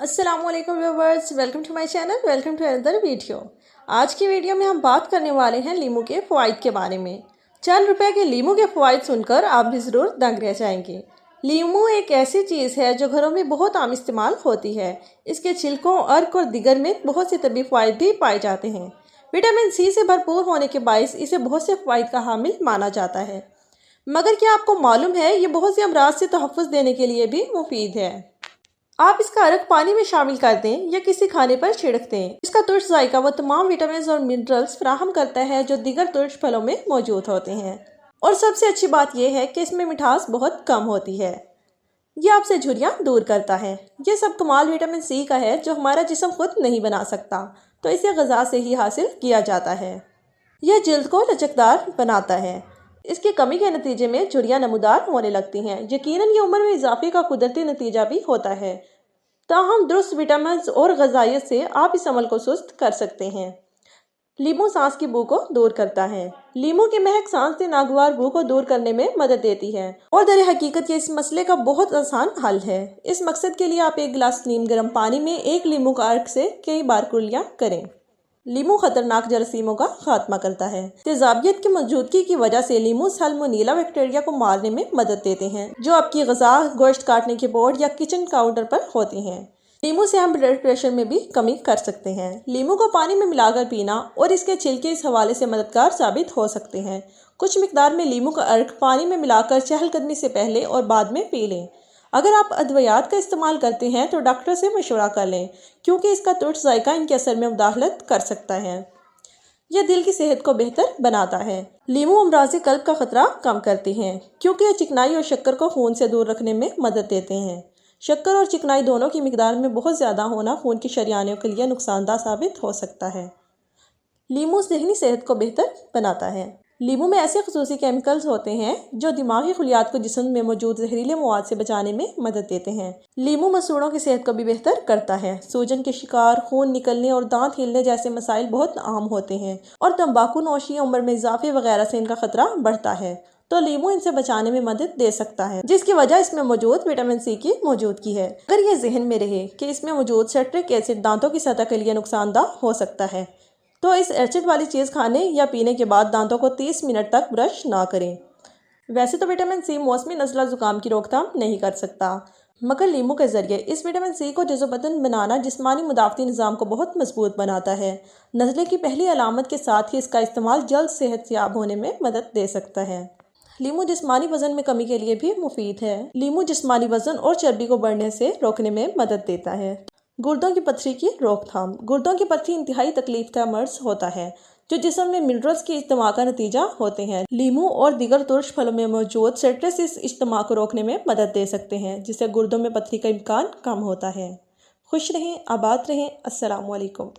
अस्सलाम वालेकुम viewers, welcome to my channel, welcome to another video. आज की वीडियो में हम बात करने वाले हैं लीमू के फ़वाइद के बारे में। चंद रुपए के लीमू के फ़वाइद सुनकर आप भी ज़रूर दंग रह जाएंगे। लीमू एक ऐसी चीज़ है जो घरों में बहुत आम इस्तेमाल होती है। इसके छिलकों, अर्क और दिगर में बहुत से तबी फ़वाइद भी पाए जाते हैं। विटामिन सी से भरपूर होने के बायस इसे बहुत से फ़वाइद का हामिल माना जाता है। मगर क्या आपको मालूम है ये बहुत से अमराज से तहफ़्फ़ुज़ देने के लिए भी मुफीद है। आप इसका अर्क पानी में शामिल कर दें या किसी खाने पर छिड़क दें। इसका तुर्श जायका वो तमाम विटामिन और मिनरल्स फराहम करता है जो दीगर तुर्श फलों में मौजूद होते हैं। और सबसे अच्छी बात यह है कि इसमें मिठास बहुत कम होती है। ये आपसे झुर्रियाँ दूर करता है। ये सब कमाल विटामिन सी का है जो हमारा जिस्म खुद नहीं बना सकता, तो इसे ग़िज़ा से ही हासिल किया जाता है। यह जल्द को लचकदार बनाता है। इसकी कमी के नतीजे में झुर्रियाँ नमूदार होने लगती हैं। यकीनन ये उम्र में इजाफे का कुदरती नतीजा भी होता है। ताहम दुरुस्त विटामिन और ग़िज़ाइयत से आप इस अमल को सुस्त कर सकते हैं। लीमू सांस की बू को दूर करता है। लीमू की महक सांस से नागवार बू को दूर करने में मदद देती है और दर हकीकत ये इस मसले का बहुत आसान हल है। इस मकसद के लिए आप एक गिलास नीम गर्म पानी में एक लीमू का अर्क से कई बार कुल्लियाँ करें। लीमू खतरनाक जरासीमों का खात्मा करता है। तेजाबियत की मौजूदगी की वजह से लीमू साल्मोनेला बैक्टीरिया को मारने में मदद देते हैं जो आपकी ग़िज़ा, गोश्त काटने के बोर्ड या किचन काउंटर पर होती हैं। लीमू से हम ब्लड प्रेशर में भी कमी कर सकते हैं। लीमू को पानी में मिलाकर पीना और इसके छिलके इस हवाले से मददगार साबित हो सकते हैं। कुछ मिकदार में लीमू का अर्क पानी में मिलाकर चहलकदमी से पहले और बाद में पी लें। अगर आप अद्वियात का इस्तेमाल करते हैं तो डॉक्टर से मशवरा कर लें, क्योंकि इसका तुर्श जायका इनके असर में मुदाखलत कर सकता है। यह दिल की सेहत को बेहतर बनाता है। लीमू अमराज़ क़ल्ब का ख़तरा कम करते हैं, क्योंकि यह चिकनाई और शक्कर को खून से दूर रखने में मदद देते हैं। शक्कर और चिकनाई दोनों की मिकदार में बहुत ज़्यादा होना खून की शरियानियों के लिए नुकसानदा साबित हो सकता है। लीमू ज़हनी सेहत को बेहतर बनाता है। लीमू में ऐसे खसूसी केमिकल्स होते हैं जो दिमागी खुलियात को जिस्म में मौजूद जहरीले मवाद से बचाने में मदद देते हैं। लीमू मसूड़ों की सेहत को भी बेहतर करता है। सूजन के शिकार, खून निकलने और दांत हिलने जैसे मसाइल बहुत आम होते हैं और तंबाकू नोशी, उम्र में इजाफे वगैरह से इनका खतरा बढ़ता है, तो लीमू इनसे बचाने में मदद दे सकता है, जिसकी वजह इसमें मौजूद विटामिन सी की मौजूदगी है। अगर ये जहन में रहे कि इसमें मौजूद सिट्रिक एसिड दांतों की सतह के लिए नुकसानदा हो सकता है, तो इस एसिड वाली चीज़ खाने या पीने के बाद दांतों को 30 मिनट तक ब्रश ना करें। वैसे तो विटामिन सी मौसमी नज़ला ज़ुकाम की रोकथाम नहीं कर सकता, मगर लीमू के ज़रिए इस विटामिन सी को जज़्ब-बदन बनाना जिस्मानी मुदाफ़ती निज़ाम को बहुत मजबूत बनाता है। नज़ले की पहली अलामत के साथ ही इसका इस्तेमाल जल्द सेहतयाब होने में मदद दे सकता है। लीमू जिस्मानी वज़न में कमी के लिए भी मुफीद है। लीमू जिस्मानी वज़न और चर्बी को बढ़ने से रोकने में मदद देता है। गुर्दों की पथरी की रोकथाम। गुर्दों की पथरी इंतहाई तकलीफदेह मर्ज़ होता है जो जिस्म में मिनरल्स की इज्तिमा का नतीजा होते हैं। लीमू और दीगर तुर्श फलों में मौजूद सिट्रस इस इज्तिमा को रोकने में मदद दे सकते हैं, जिससे गुर्दों में पथरी का इम्कान कम होता है। खुश रहें, आबाद रहें। अस्सलाम वालेकुम।